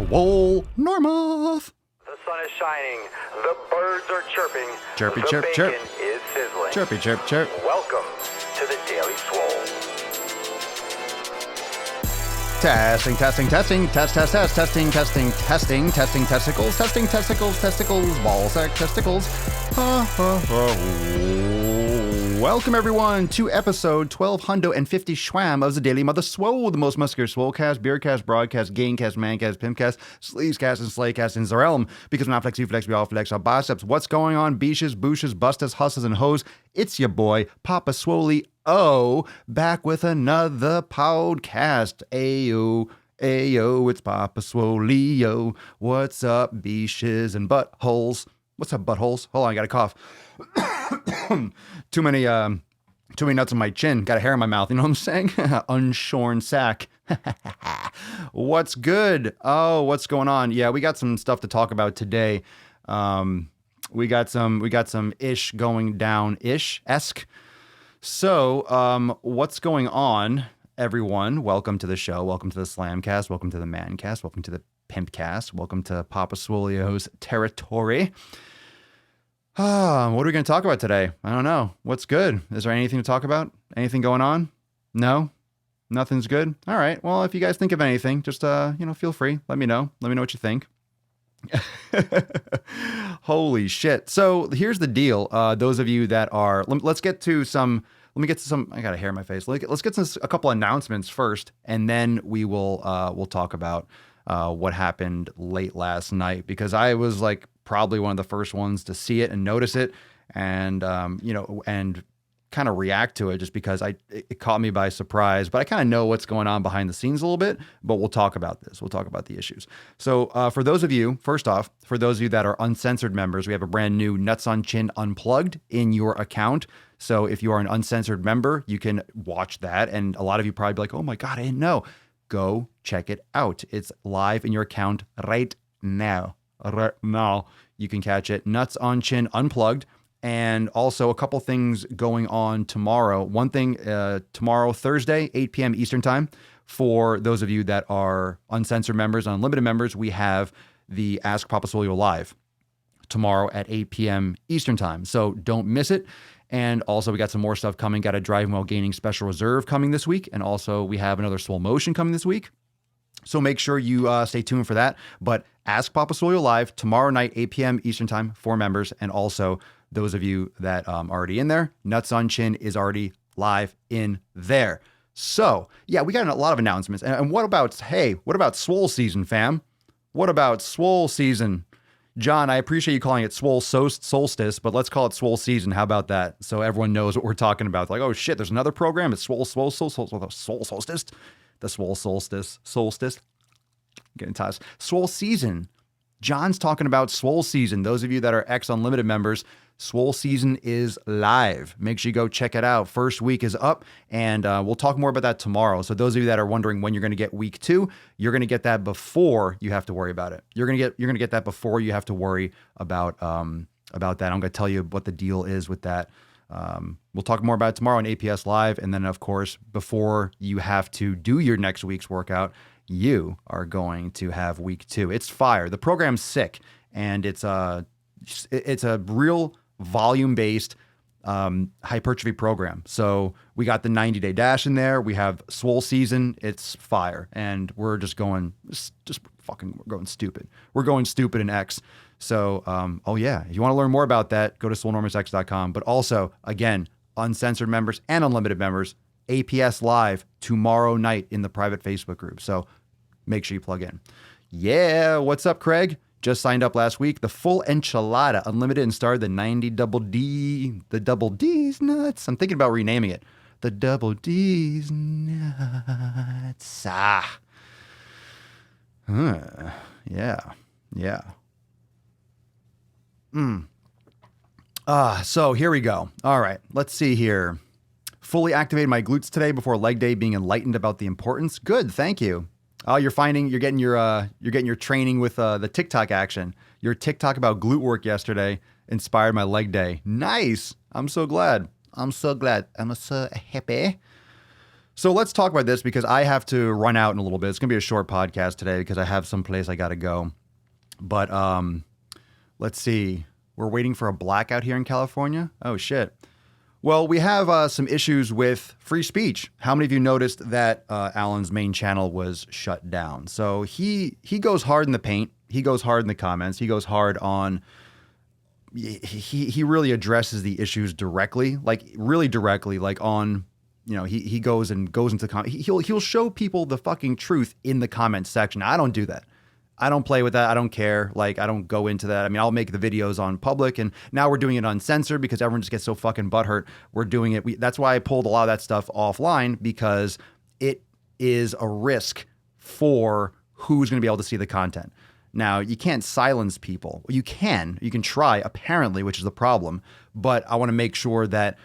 Swole Normoth. The sun is shining, the birds are chirping, Chirpy, the chirp, bacon chirp. is sizzling. Chirpy, chirp, chirp. Welcome to the Daily Swole. Testing, testing, testing, testing, testicles, ball sack, testicles. Welcome everyone to episode 1250 Schwam of the Daily Mother Swole, the most muscular swolecast, beercast, broadcast, gaincast, mancast, pimpcast, sleazecast, and slaycast in the realm. Because when I flex, you flex, we all flex our biceps. What's going on, beaches, booshes, bustas, husses, and hoes? It's your boy, Papa Swole. Back with another podcast. Ayo, it's Papa Swole. What's up, beaches and buttholes? What's up, buttholes? Hold on, I got a cough. Too many nuts on my chin. Got a hair in my mouth. You know what I'm saying? Unshorn sack. What's good? Oh, what's going on? Yeah, we got some stuff to talk about today. We got some ish going down ish-esque. So, what's going on, everyone? Welcome to the show. Welcome to the Slamcast. Welcome to the Mancast. Welcome to the Pimpcast. Welcome to Papa Swoleo's territory. What are we going to talk about today? I don't know. What's good? Is there anything to talk about? Anything going on? No? Nothing's good? All right. Well, if you guys think of anything, just, feel free. Let me know. Let me know what you think. Holy shit. So here's the deal. Those of you that are, let's get to some, I got a hair in my face. Let's get a couple announcements first, and then we'll talk about what happened late last night, because I was like probably one of the first ones to see it and notice it, and and kind of react to it, just because it caught me by surprise. But I kind of know what's going on behind the scenes a little bit, but we'll talk about this. We'll talk about the issues. So for those of you, first off, for those of you that are uncensored members, we have a brand new Nuts on Chin Unplugged in your account. So if you are an uncensored member, you can watch that. And a lot of you probably be like, oh my God, I didn't know. Go check it out. It's live in your account right now. Right now. You can catch it. Nuts on Chin Unplugged. And also a couple things going on tomorrow. One thing, tomorrow, Thursday, 8 p.m. Eastern time. For those of you that are uncensored members, unlimited members, we have the Ask Papa Swole Live tomorrow at 8 p.m. Eastern time. So don't miss it. And also we got some more stuff coming. Got a Driving While Gaining Special Reserve coming this week. And also we have another Swole Motion coming this week. So make sure you stay tuned for that. But Ask Papa Swole Live tomorrow night, 8 p.m. Eastern time for members. And also those of you that already in there, Nuts on Chin is already live in there. So yeah, we got a lot of announcements. And what about Swole season, fam? What about Swole season? John, I appreciate you calling it Swole Solstice, but let's call it Swole season. How about that? So everyone knows what we're talking about. Like, oh shit, there's another program. It's Swole Solstice. The Swole Solstice. Getting ties. Swole season. John's talking about Swole season. Those of you that are ex-unlimited members, Swole season is live. Make sure you go check it out. First week is up, and we'll talk more about that tomorrow. So those of you that are wondering when you're going to get week 2, you're going to get that before you have to worry about it. You're going to get that before you have to worry about that. I'm going to tell you what the deal is with that. We'll talk more about it tomorrow on APS Live, and then of course, before you have to do your next week's workout, you are going to have week 2. It's fire. The program's sick, and it's a real volume-based hypertrophy program. So we got the 90-day dash in there. We have Swole season. It's fire, and we're just going we're going stupid. We're going stupid in X. So, if you want to learn more about that, go to swolenormousx.com. But also, again, uncensored members and unlimited members, APS Live tomorrow night in the private Facebook group. So make sure you plug in. Yeah, what's up, Craig? Just signed up last week. The full enchilada, unlimited, and started the 90 double D. The double D's nuts. I'm thinking about renaming it. The double D's nuts. Yeah. So here we go. All right, let's see here. Fully activated my glutes today before leg day, being enlightened about the importance. Getting your training with the TikTok action. Your TikTok about glute work yesterday inspired my leg day. Nice. I'm so glad. I'm so happy. So let's talk about this because I have to run out in a little bit. It's going to be a short podcast today because I have some place I got to go. But let's see. We're waiting for a blackout here in California. Oh, shit. Well, we have some issues with free speech. How many of you noticed that Alan's main channel was shut down? So he goes hard in the paint. He goes hard in the comments. He goes hard on... He really addresses the issues directly, like really directly, like on, you know, he goes into he'll show people the fucking truth in the comment section. I don't do that. I don't play with that. I don't care. Like, I don't go into that. I mean, I'll make the videos on public, and now we're doing it uncensored because everyone just gets so fucking butthurt. We're doing it. That's why I pulled a lot of that stuff offline, because it is a risk for who's going to be able to see the content. Now, you can't silence people. You can try, apparently, which is the problem. But I want to make sure that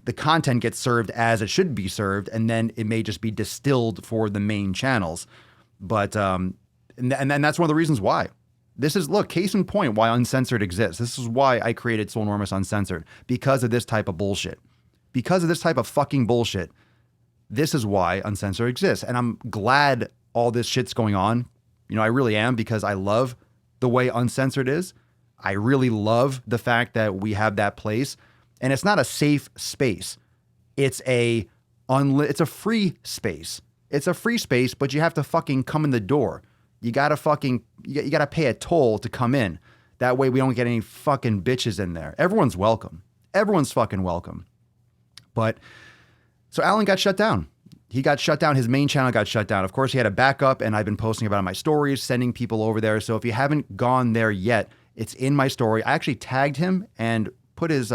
the content gets served as it should be served, and then it may just be distilled for the main channels. But and that's one of the reasons why. This is, look, case in point why Uncensored exists. This is why I created Swole Enormous Uncensored, because of this type of bullshit. Because of this type of fucking bullshit. This is why Uncensored exists. And I'm glad all this shit's going on. You know, I really am, because I love the way Uncensored is. I really love the fact that we have that place. And it's not a safe space. It's a free space. It's a free space, but you have to fucking come in the door. You gotta pay a toll to come in. That way we don't get any fucking bitches in there. Everyone's welcome. Everyone's fucking welcome. But, so Alan got shut down. He got shut down. His main channel got shut down. Of course, he had a backup, and I've been posting about it on my stories, sending people over there. So if you haven't gone there yet, it's in my story. I actually tagged him and put his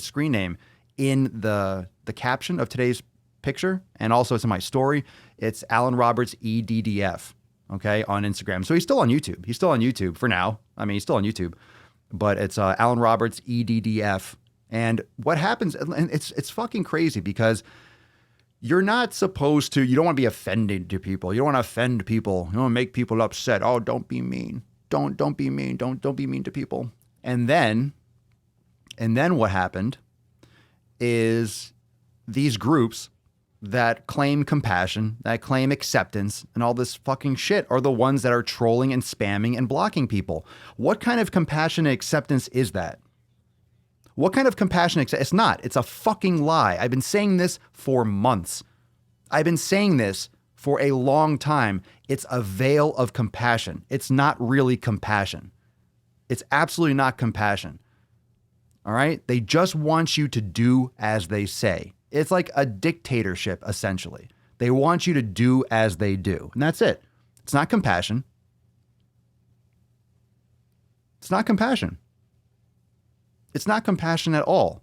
screen name in the caption of today's picture, and also it's in my story. It's Alan Roberts EDDF, okay, on Instagram. So he's still on YouTube. He's still on YouTube for now. I mean, he's still on YouTube, but it's Alan Roberts EDDF. And what happens, and it's fucking crazy, because you're not supposed to, you don't want to be offending to people. You don't want to offend people. You don't want to make people upset. Oh, don't be mean. Don't be mean. Don't be mean to people. And then what happened is these groups that claim compassion, that claim acceptance, and all this fucking shit are the ones that are trolling and spamming and blocking people. What kind of compassion and acceptance is that? What kind of compassion? It's not. It's a fucking lie. I've been saying this for months. I've been saying this for a long time. It's a veil of compassion. It's not really compassion. It's absolutely not compassion. All right? They just want you to do as they say. It's like a dictatorship, essentially. They want you to do as they do. And that's it. It's not compassion. It's not compassion. It's not compassion at all.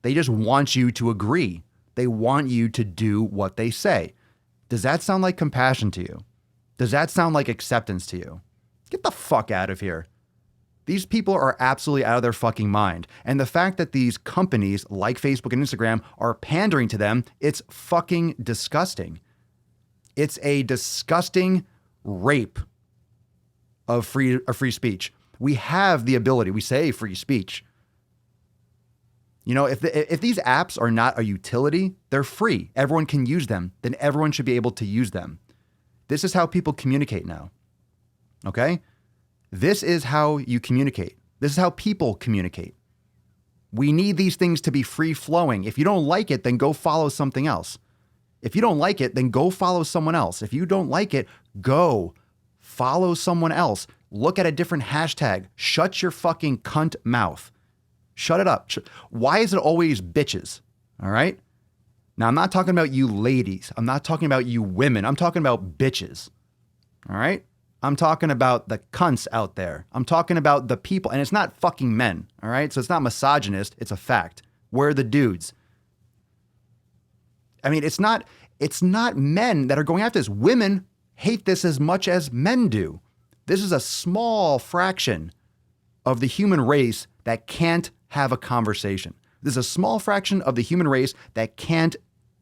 They just want you to agree. They want you to do what they say. Does that sound like compassion to you? Does that sound like acceptance to you? Get the fuck out of here. These people are absolutely out of their fucking mind. And the fact that these companies like Facebook and Instagram are pandering to them, it's fucking disgusting. It's a disgusting rape of free speech. We have the ability. We say free speech. You know, if these apps are not a utility, they're free. Everyone can use them. Then everyone should be able to use them. This is how people communicate now. Okay? This is how you communicate. This is how people communicate. We need these things to be free flowing. If you don't like it, then go follow something else. If you don't like it, then go follow someone else. If you don't like it, go follow someone else. Look at a different hashtag. Shut your fucking cunt mouth. Shut it up. Why is it always bitches? All right? Now, I'm not talking about you ladies. I'm not talking about you women. I'm talking about bitches. All right? I'm talking about the cunts out there. I'm talking about the people. And it's not fucking men. All right? So it's not misogynist. It's a fact. We're the dudes. I mean, it's not men that are going after this. Women hate this as much as men do. This is a small fraction of the human race that can't have a conversation. There's a small fraction of the human race that can't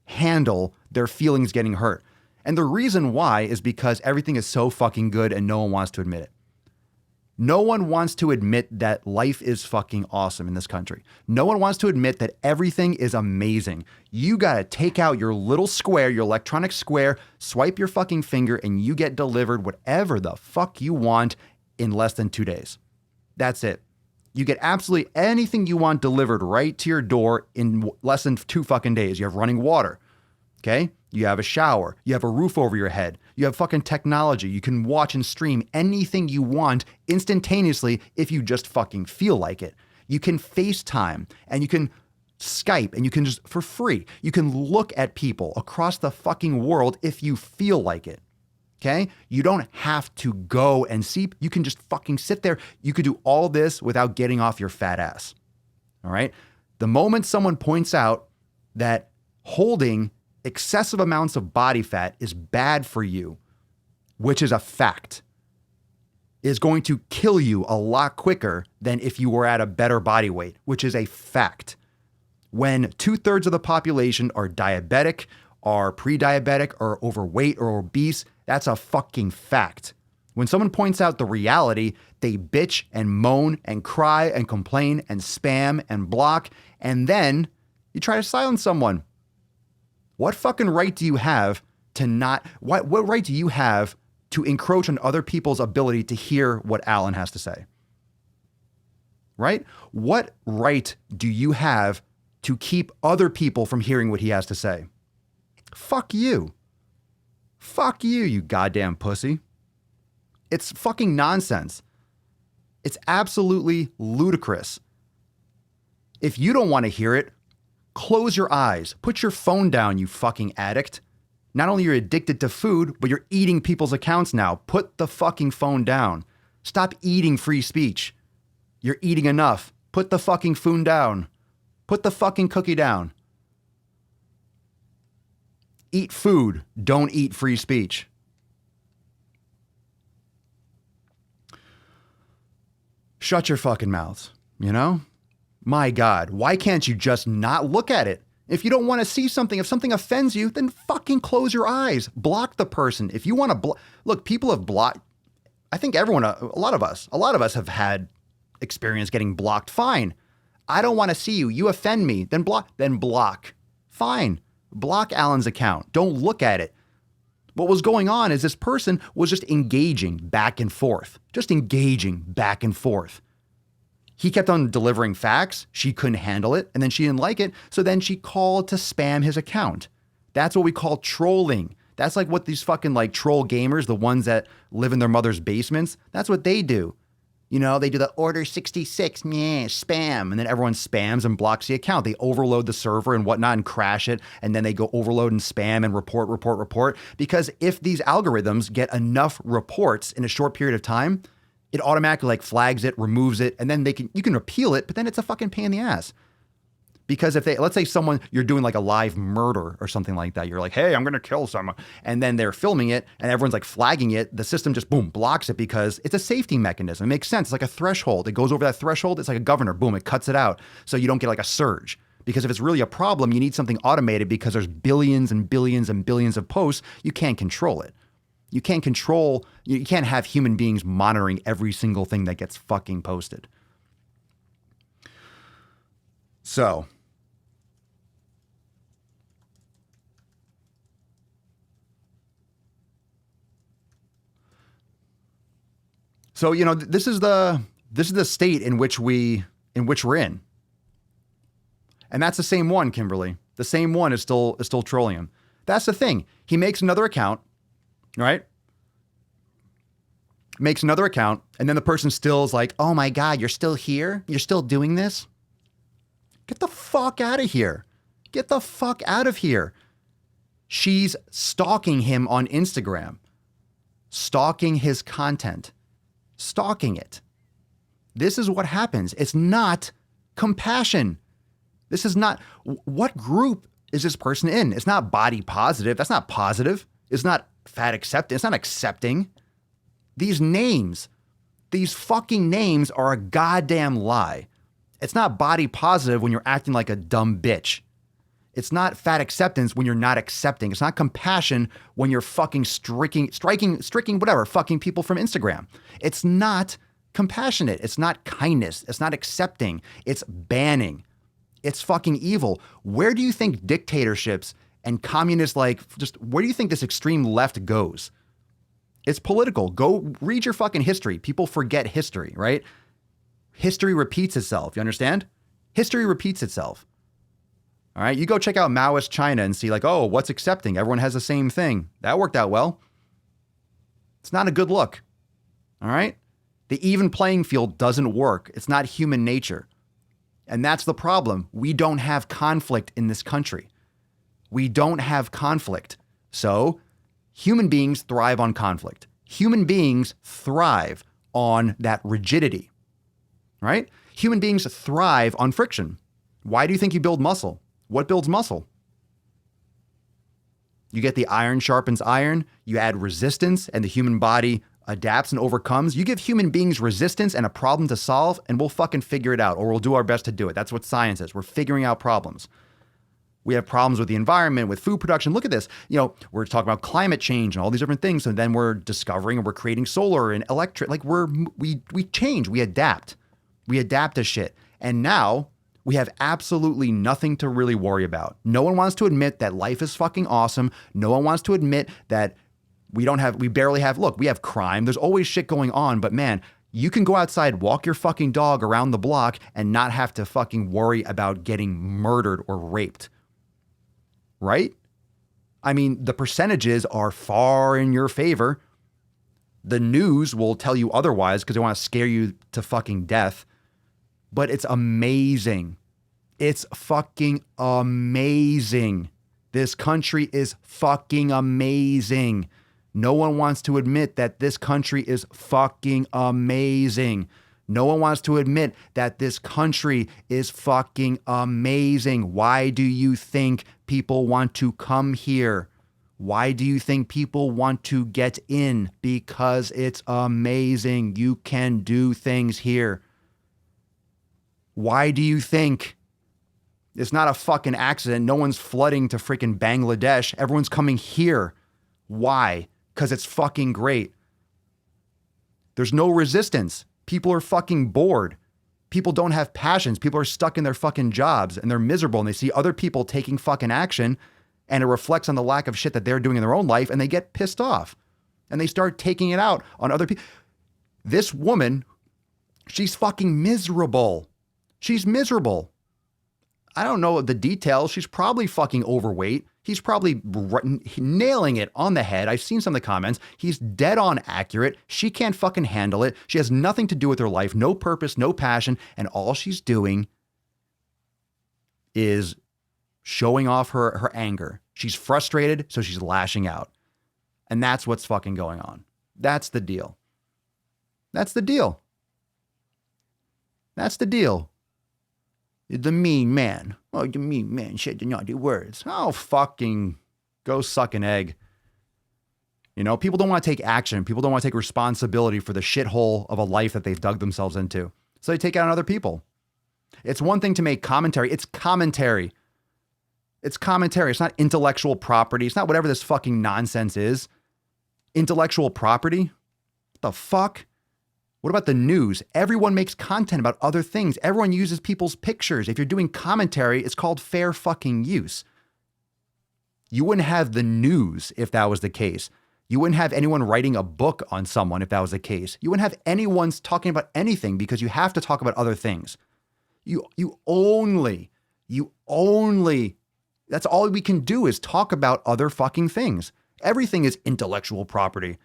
handle their feelings getting hurt. And the reason why is because everything is so fucking good and no one wants to admit it. No one wants to admit that life is fucking awesome in this country. No one wants to admit that everything is amazing. You gotta take out your little square, your electronic square, swipe your fucking finger, and you get delivered whatever the fuck you want in less than 2 days. That's it. You get absolutely anything you want delivered right to your door in less than 2 fucking days. You have running water, okay? You have a shower. You have a roof over your head. You have fucking technology. You can watch and stream anything you want instantaneously if you just fucking feel like it. You can FaceTime and you can Skype and you can just, for free, you can look at people across the fucking world if you feel like it. Okay? You don't have to go and see. You can just fucking sit there. You could do all this without getting off your fat ass. All right? The moment someone points out that holding excessive amounts of body fat is bad for you, which is a fact, is going to kill you a lot quicker than if you were at a better body weight, which is a fact. When 2/3 of the population are diabetic, are pre-diabetic, or overweight or obese, that's a fucking fact. When someone points out the reality, they bitch and moan and cry and complain and spam and block, and then you try to silence someone. What fucking right do you have to not, what right do you have to encroach on other people's ability to hear what Alan has to say? Right? What right do you have to keep other people from hearing what he has to say? Fuck you. Fuck you, you goddamn pussy. It's fucking nonsense. It's absolutely ludicrous. If you don't want to hear it, close your eyes. Put your phone down, you fucking addict. Not only are you addicted to food, but you're eating people's accounts now. Put the fucking phone down. Stop eating free speech. You're eating enough. Put the fucking phone down. Put the fucking cookie down. Eat food. Don't eat free speech. Shut your fucking mouths, you know? My God, why can't you just not look at it? If you don't want to see something, if something offends you, then fucking close your eyes. Block the person. If you want to look, people have blocked. I think everyone, a lot of us have had experience getting blocked. Fine. I don't want to see you. You offend me. Then block. Fine. Block Alan's account. Don't look at it. What was going on is this person was just engaging back and forth. He kept on delivering facts. She couldn't handle it, and then she didn't like it, so then she called to spam his account. That's what we call trolling. That's like what these fucking like troll gamers, the ones that live in their mother's basements, that's what they do. You know, they do the order 66, meh, spam, and then everyone spams and blocks the account. They overload the server and whatnot and crash it, and then they go overload and spam and report. Because if these algorithms get enough reports in a short period of time, it automatically like flags it, removes it, and then you can appeal it, but then it's a fucking pain in the ass. Because if let's say you're doing like a live murder or something like that, you're like, hey, I'm going to kill someone. And then they're filming it and everyone's like flagging it. The system just, boom, blocks it because it's a safety mechanism. It makes sense. It's like a threshold. It goes over that threshold. It's like a governor. Boom, it cuts it out. So you don't get like a surge. Because if it's really a problem, you need something automated because there's billions and billions and billions of posts. You can't control it. You can't have human beings monitoring every single thing that gets fucking posted. So you know, this is the state in which we're in. And that's the same one, Kimberly. The same one is still trolling him. That's the thing. He makes another account, right? Makes another account, and then the person still is like, oh my God, you're still here? You're still doing this? Get the fuck out of here. Get the fuck out of here. She's stalking him on Instagram, stalking his content, stalking it. This is what happens. It's not compassion. This is not, what group is this person in? It's not body positive. That's not positive. It's not fat accepting. It's not accepting. These names, these fucking names are a goddamn lie. It's not body positive when you're acting like a dumb bitch. It's not fat acceptance when you're not accepting. It's not compassion when you're fucking striking, whatever, fucking people from Instagram. It's not compassionate. It's not kindness. It's not accepting. It's banning. It's fucking evil. Where do you think dictatorships and communists, where do you think this extreme left goes? It's political. Go read your fucking history. People forget history, right? History repeats itself. You understand? History repeats itself. All right. You go check out Maoist China and see oh, what's accepting? Everyone has the same thing. That worked out well. It's not a good look. All right. The even playing field doesn't work. It's not human nature. And that's the problem. We don't have conflict in this country. We don't have conflict. So human beings thrive on conflict. Human beings thrive on that rigidity, right? Human beings thrive on friction. Why do you think you build muscle? What builds muscle? You get the iron sharpens iron. You add resistance and the human body adapts and overcomes. You give human beings resistance and a problem to solve and we'll fucking figure it out, or we'll do our best to do it. That's what science is. We're figuring out problems. We have problems with the environment, with food production. Look at this. We're talking about climate change and all these different things. And then we're discovering and we're creating solar and electric. We change, we adapt. We adapt to shit. And now we have absolutely nothing to really worry about. No one wants to admit that life is fucking awesome. No one wants to admit that we barely have, we have crime. There's always shit going on, but man, you can go outside, walk your fucking dog around the block and not have to fucking worry about getting murdered or raped. Right? I mean, the percentages are far in your favor. The news will tell you otherwise because they want to scare you to fucking death. But it's amazing. It's fucking amazing. This country is fucking amazing. No one wants to admit that this country is fucking amazing. No one wants to admit that this country is fucking amazing. Why do you think people want to come here? Why do you think people want to get in? Because it's amazing. You can do things here. Why do you think? It's not a fucking accident. No one's flooding to freaking Bangladesh. Everyone's coming here. Why? Because it's fucking great. There's no resistance. People are fucking bored. People don't have passions. People are stuck in their fucking jobs and they're miserable and they see other people taking fucking action and it reflects on the lack of shit that they're doing in their own life and they get pissed off and they start taking it out on other people. This woman, she's fucking miserable. She's miserable. I don't know the details. She's probably fucking overweight. He's probably nailing it on the head. I've seen some of the comments. He's dead on accurate. She can't fucking handle it. She has nothing to do with her life, no purpose, no passion. And all she's doing is showing off her anger. She's frustrated, so she's lashing out. And that's what's fucking going on. That's the deal. That's the deal. That's the deal. The mean man. Oh, the mean man said the naughty words. Oh, fucking go suck an egg. People don't want to take action. People don't want to take responsibility for the shithole of a life that they've dug themselves into. So they take it out on other people. It's one thing to make commentary. It's commentary. It's commentary. It's not intellectual property. It's not whatever this fucking nonsense is. Intellectual property? What the fuck? What about the news? Everyone makes content about other things. Everyone uses people's pictures. If you're doing commentary, it's called fair fucking use. You wouldn't have the news if that was the case. You wouldn't have anyone writing a book on someone if that was the case. You wouldn't have anyone talking about anything because you have to talk about other things. You only, that's all we can do is talk about other fucking things. Everything is intellectual property.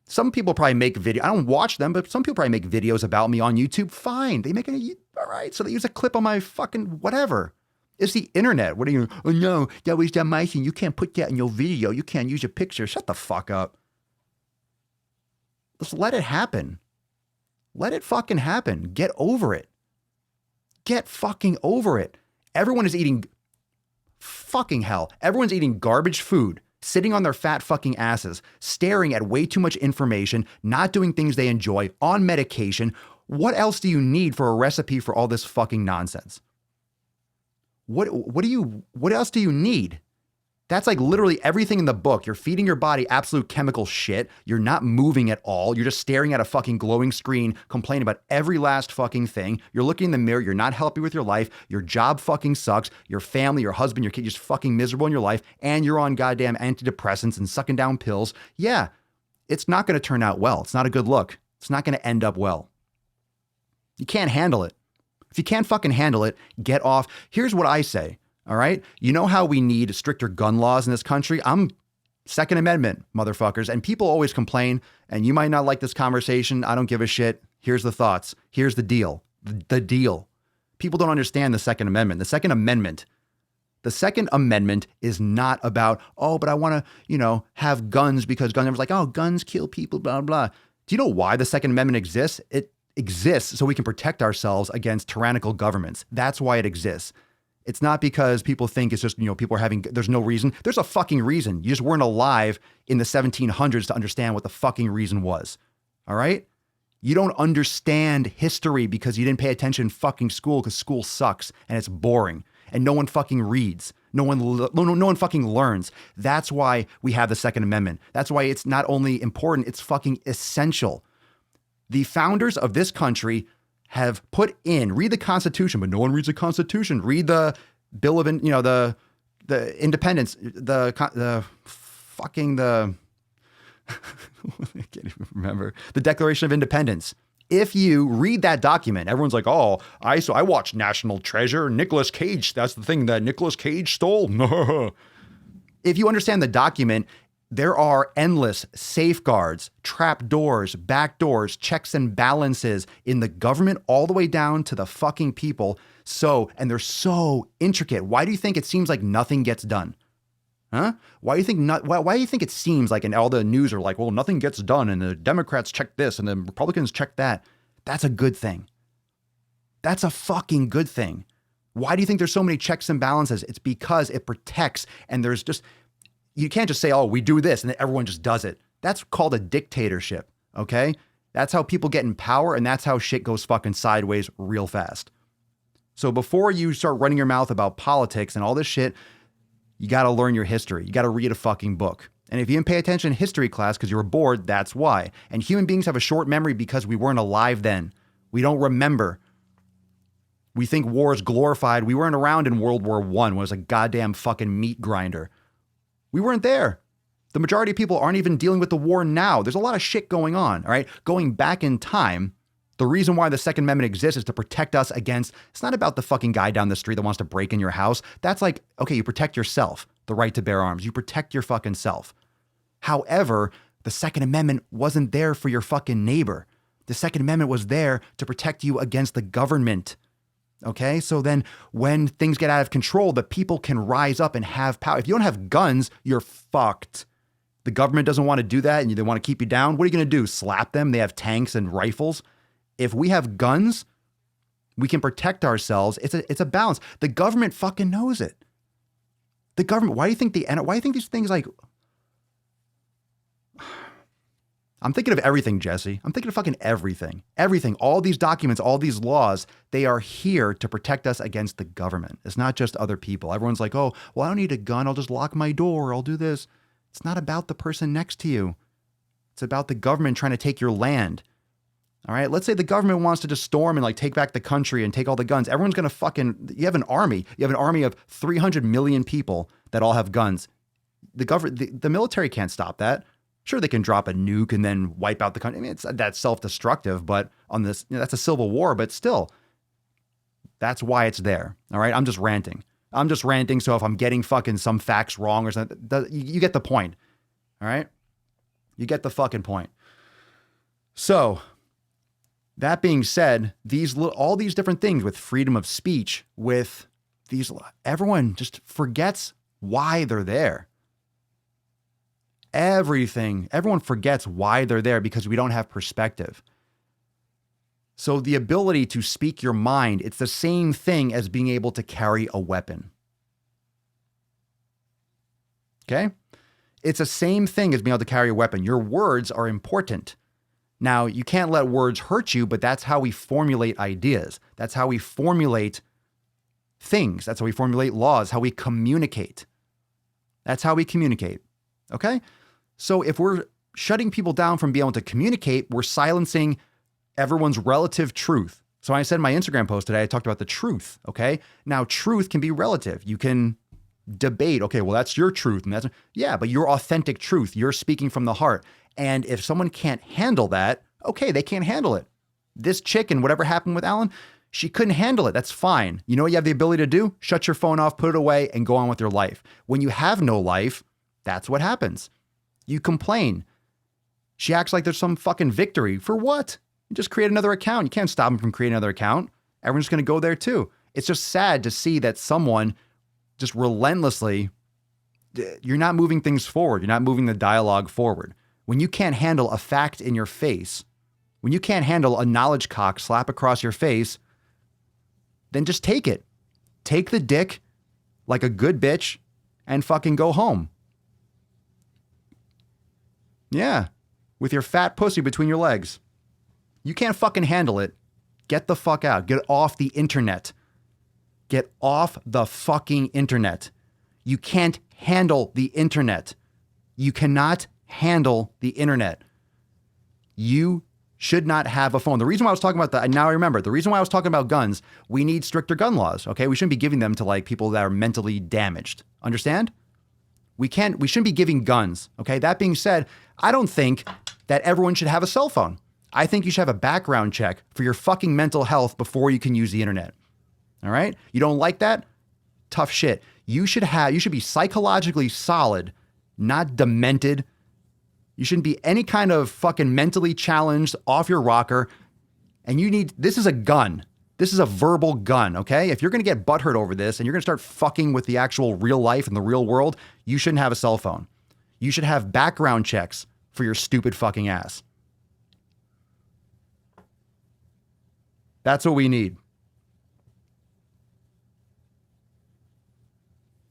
Some people probably make video. I don't watch them, but some people probably make videos about me on YouTube. Fine. They make it. All right. So they use a clip on my fucking whatever. It's the internet. What are you? Oh no, that was that my thing. You can't put that in your video. You can't use your picture. Shut the fuck up. Just let it happen. Let it fucking happen. Get over it. Get fucking over it. Everyone is eating fucking hell. Everyone's eating garbage food. Sitting on their fat fucking asses, staring at way too much information, not doing things they enjoy, on medication. What else do you need for a recipe for all this fucking nonsense? What else do you need? That's like literally everything in the book. You're feeding your body absolute chemical shit. You're not moving at all. You're just staring at a fucking glowing screen, complaining about every last fucking thing. You're looking in the mirror. You're not happy with your life. Your job fucking sucks. Your family, your husband, your kid, just fucking miserable in your life. And you're on goddamn antidepressants and sucking down pills. Yeah, it's not going to turn out well. It's not a good look. It's not going to end up well. You can't handle it. If you can't fucking handle it, get off. Here's what I say. All right. You know how we need stricter gun laws in this country? I'm Second Amendment, motherfuckers. And people always complain, and you might not like this conversation. I don't give a shit. Here's the thoughts. Here's the deal. The deal. People don't understand the Second Amendment. The Second Amendment is not about, oh, but I want to, have guns because gun owners like, oh, guns kill people, blah, blah. Do you know why the Second Amendment exists? It exists so we can protect ourselves against tyrannical governments. That's why it exists. It's not because people think it's just, people are having, there's no reason. There's a fucking reason. You just weren't alive in the 1700s to understand what the fucking reason was. All right? You don't understand history because you didn't pay attention in fucking school because school sucks and it's boring and no one fucking reads. No one fucking learns. That's why we have the Second Amendment. That's why it's not only important, it's fucking essential. The founders of this country have put in, read the Constitution, but no one reads the Constitution. Read the Bill of, the Independence, I can't even remember, the Declaration of Independence. If you read that document, everyone's like, oh, I watched National Treasure, Nicolas Cage. That's the thing that Nicolas Cage stole. If you understand the document, there are endless safeguards, trap doors, back doors, checks and balances in the government all the way down to the fucking people. And they're so intricate. Why do you think it seems like nothing gets done? Huh? Why do you think it seems like, and all the news are like, well, nothing gets done and the Democrats check this and the Republicans check that. That's a good thing. That's a fucking good thing. Why do you think there's so many checks and balances? It's because it protects, and you can't just say, oh, we do this and then everyone just does it. That's called a dictatorship. Okay. That's how people get in power. And that's how shit goes fucking sideways real fast. So before you start running your mouth about politics and all this shit, you got to learn your history. You got to read a fucking book. And if you didn't pay attention in history class because you were bored, that's why. And human beings have a short memory because we weren't alive then. We don't remember. We think war is glorified. We weren't around in World War I. It was a goddamn fucking meat grinder. We weren't there. The majority of people aren't even dealing with the war now. There's a lot of shit going on, all right? Going back in time, the reason why the Second Amendment exists is to protect us against, it's not about the fucking guy down the street that wants to break in your house. That's like, okay, you protect yourself, the right to bear arms. You protect your fucking self. However, the Second Amendment wasn't there for your fucking neighbor. The Second Amendment was there to protect you against the government. Okay, so then when things get out of control, the people can rise up and have power. If you don't have guns, you're fucked. The government doesn't want to do that and they want to keep you down. What are you going to do? Slap them? They have tanks and rifles. If we have guns, we can protect ourselves. It's a balance. The government fucking knows it. The government, why do you think these things like, I'm thinking of everything, Jesse. I'm thinking of fucking everything. Everything. All these documents, all these laws, they are here to protect us against the government. It's not just other people. Everyone's like, oh, well, I don't need a gun. I'll just lock my door. I'll do this. It's not about the person next to you. It's about the government trying to take your land. All right. Let's say the government wants to just storm and like take back the country and take all the guns. Everyone's going to you have an army. You have an army of 300 million people that all have guns. The military can't stop that. Sure, they can drop a nuke and then wipe out the country. I mean, that's self-destructive, but on this, that's a civil war, but still, that's why it's there. All right. I'm just ranting. So if I'm getting fucking some facts wrong or something, you get the point. All right. You get the fucking point. So that being said, all these different things with freedom of speech, with these, everyone just forgets why they're there. Everyone forgets why they're there because we don't have perspective. So the ability to speak your mind, it's the same thing as being able to carry a weapon. Okay? It's the same thing as being able to carry a weapon. Your words are important. Now, you can't let words hurt you, but that's how we formulate ideas. That's how we formulate things. That's how we formulate laws, how we communicate. That's how we communicate. Okay? So if we're shutting people down from being able to communicate, we're silencing everyone's relative truth. So I said in my Instagram post today, I talked about the truth. Okay? Now, truth can be relative. You can debate, okay, well, that's your truth. And yeah, but your authentic truth, you're speaking from the heart. And if someone can't handle that, okay, they can't handle it. This chicken, whatever happened with Alan, she couldn't handle it. That's fine. You know what you have the ability to do? Shut your phone off, put it away, and go on with your life. When you have no life, that's what happens. You complain. She acts like there's some fucking victory. For what? You just create another account. You can't stop them from creating another account. Everyone's going to go there too. It's just sad to see that someone just relentlessly, you're not moving things forward. You're not moving the dialogue forward. When you can't handle a fact in your face, when you can't handle a knowledge cock slap across your face, then just take it. Take the dick like a good bitch and fucking go home. Yeah, with your fat pussy between your legs. You can't fucking handle it. Get the fuck out. Get off the internet. Get off the fucking internet. You can't handle the internet. You cannot handle the internet. You should not have a phone. The reason why I was talking about that, now I remember, the reason why I was talking about guns, we need stricter gun laws, okay? We shouldn't be giving them to like people that are mentally damaged. Understand? We shouldn't be giving guns, okay? That being said, I don't think that everyone should have a cell phone. I think you should have a background check for your fucking mental health before you can use the internet. All right? You don't like that? Tough shit. You should be psychologically solid, not demented. You shouldn't be any kind of fucking mentally challenged, off your rocker. And this is a gun. This is a verbal gun, okay? If you're going to get butthurt over this and you're going to start fucking with the actual real life and the real world, you shouldn't have a cell phone. You should have background checks for your stupid fucking ass. That's what we need.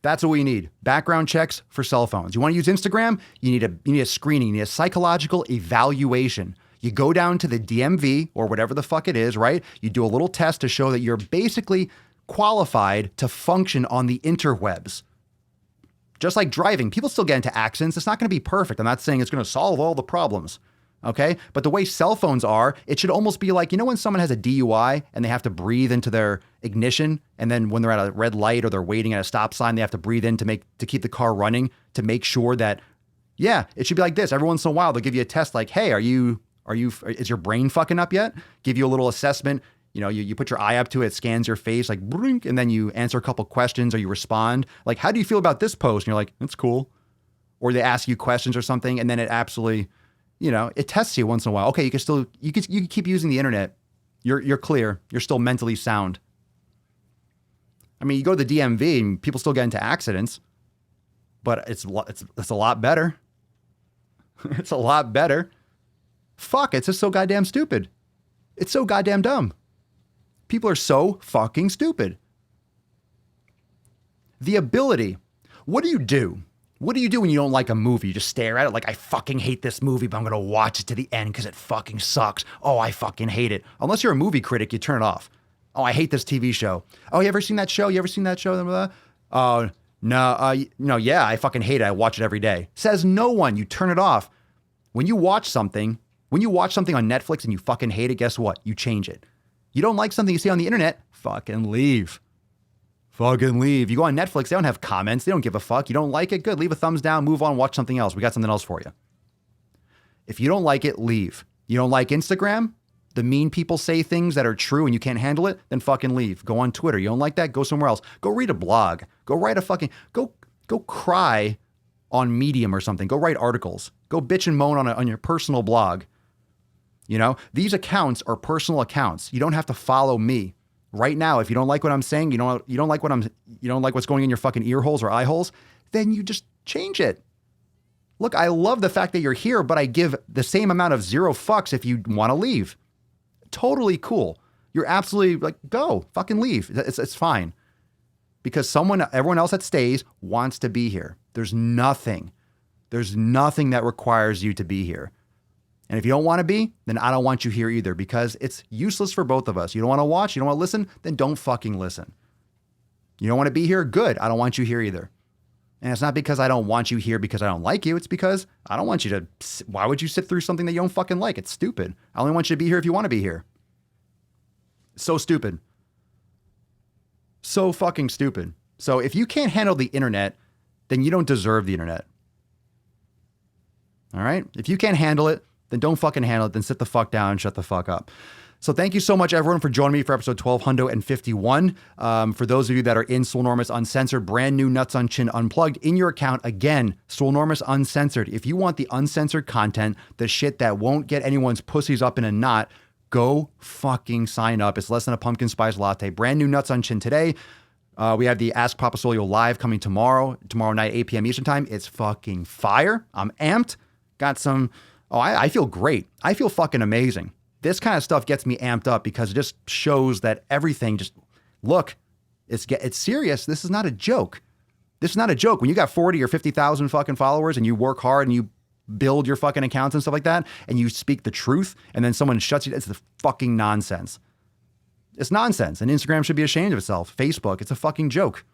That's what we need. Background checks for cell phones. You want to use Instagram? You need a screening. You need a psychological evaluation. You go down to the DMV or whatever the fuck it is, right? You do a little test to show that you're basically qualified to function on the interwebs. Just like driving, people still get into accidents. It's not going to be perfect. I'm not saying it's going to solve all the problems. Okay. But the way cell phones are, it should almost be like, you know, when someone has a DUI and they have to breathe into their ignition. And then when they're at a red light or they're waiting at a stop sign, they have to breathe in to keep the car running, to make sure that, yeah, it should be like this. Every once in a while, they'll give you a test like, hey, is your brain fucking up yet? Give you a little assessment. You know, you put your eye up to it, scans your face like, blink, and then you answer a couple questions or you respond. Like, how do you feel about this post? And you're like, that's cool. Or they ask you questions or something. And then it absolutely, you know, it tests you once in a while. Okay, you can keep using the internet. You're clear. You're still mentally sound. I mean, you go to the DMV and people still get into accidents, but it's a lot better. It's a lot better. Fuck, it's just so goddamn stupid. It's so goddamn dumb. People are so fucking stupid. The ability. What do you do? What do you do when you don't like a movie? You just stare at it like, I fucking hate this movie, but I'm going to watch it to the end because it fucking sucks. Oh, I fucking hate it. Unless you're a movie critic, you turn it off. Oh, I hate this TV show. Oh, you ever seen that show? Oh, no, yeah, I fucking hate it. I watch it every day. Says no one. You turn it off. When you watch something on Netflix and you fucking hate it, guess what? You change it. You don't like something you see on the internet, fucking leave. Fucking leave. You go on Netflix, they don't have comments. They don't give a fuck. You don't like it? Good. Leave a thumbs down, move on, watch something else. We got something else for you. If you don't like it, leave. You don't like Instagram? The mean people say things that are true and you can't handle it? Then fucking leave. Go on Twitter. You don't like that? Go somewhere else. Go read a blog. Go write go cry on Medium or something. Go write articles. Go bitch and moan on your personal blog. You know, these accounts are personal accounts. You don't have to follow me. Right now, if you don't like what I'm saying, you don't like what's going in your fucking ear holes or eye holes, then you just change it. Look, I love the fact that you're here, but I give the same amount of zero fucks if you want to leave. Totally cool. You're absolutely like, go, fucking leave. It's fine. Because everyone else that stays wants to be here. There's nothing that requires you to be here. And if you don't want to be, then I don't want you here either, because it's useless for both of us. You don't want to watch, you don't want to listen, then don't fucking listen. You don't want to be here? Good. I don't want you here either. And it's not because I don't want you here because I don't like you. It's because I don't want you to. Why would you sit through something that you don't fucking like? It's stupid. I only want you to be here if you want to be here. So stupid. So fucking stupid. So if you can't handle the internet, then you don't deserve the internet. All right? If you can't handle it, then don't fucking handle it. Then sit the fuck down and shut the fuck up. So thank you so much, everyone, for joining me for episode 1251. For those of you that are in Swolenormous Uncensored, brand new Nuts on Chin Unplugged in your account. Again, Swolenormous Uncensored. If you want the uncensored content, the shit that won't get anyone's pussies up in a knot, go fucking sign up. It's less than a pumpkin spice latte. Brand new Nuts on Chin today. We have the Ask Papa Swole live coming tomorrow night, 8 p.m. Eastern time. It's fucking fire. I'm amped. Got some, I feel great. I feel fucking amazing. This kind of stuff gets me amped up because it just shows that everything look, it's serious. This is not a joke. This is not a joke. When you got 40 or 50,000 fucking followers and you work hard and you build your fucking accounts and stuff like that, and you speak the truth, and then someone shuts you, it's the fucking nonsense. It's nonsense. And Instagram should be ashamed of itself. Facebook, it's a fucking joke.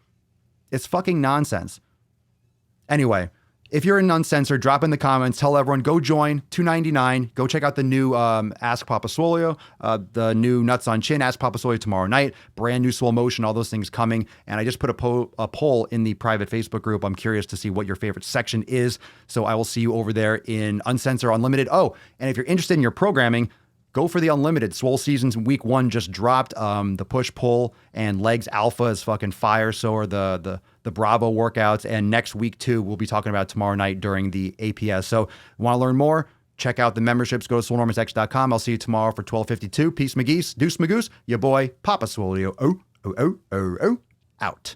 It's fucking nonsense. Anyway, if you're in Uncensored, drop in the comments. Tell everyone, go join, $2.99. Go check out the new Ask Papa Swole, the new Nuts on Chin, Ask Papa Swole tomorrow night. Brand new Swole Motion, all those things coming. And I just put a poll in the private Facebook group. I'm curious to see what your favorite section is. So I will see you over there in Uncensored Unlimited. Oh, and if you're interested in your programming, go for the Unlimited. Swole Seasons week 1 just dropped. The push, pull, and legs alpha is fucking fire. So are the Bravo workouts. And next week 2, we'll be talking about tomorrow night during the APS. So want to learn more? Check out the memberships. Go to swolenormousx.com. I'll see you tomorrow for 12:52. Peace, McGeese. Deuce, Magoose. Your boy, Papa Swole. Out.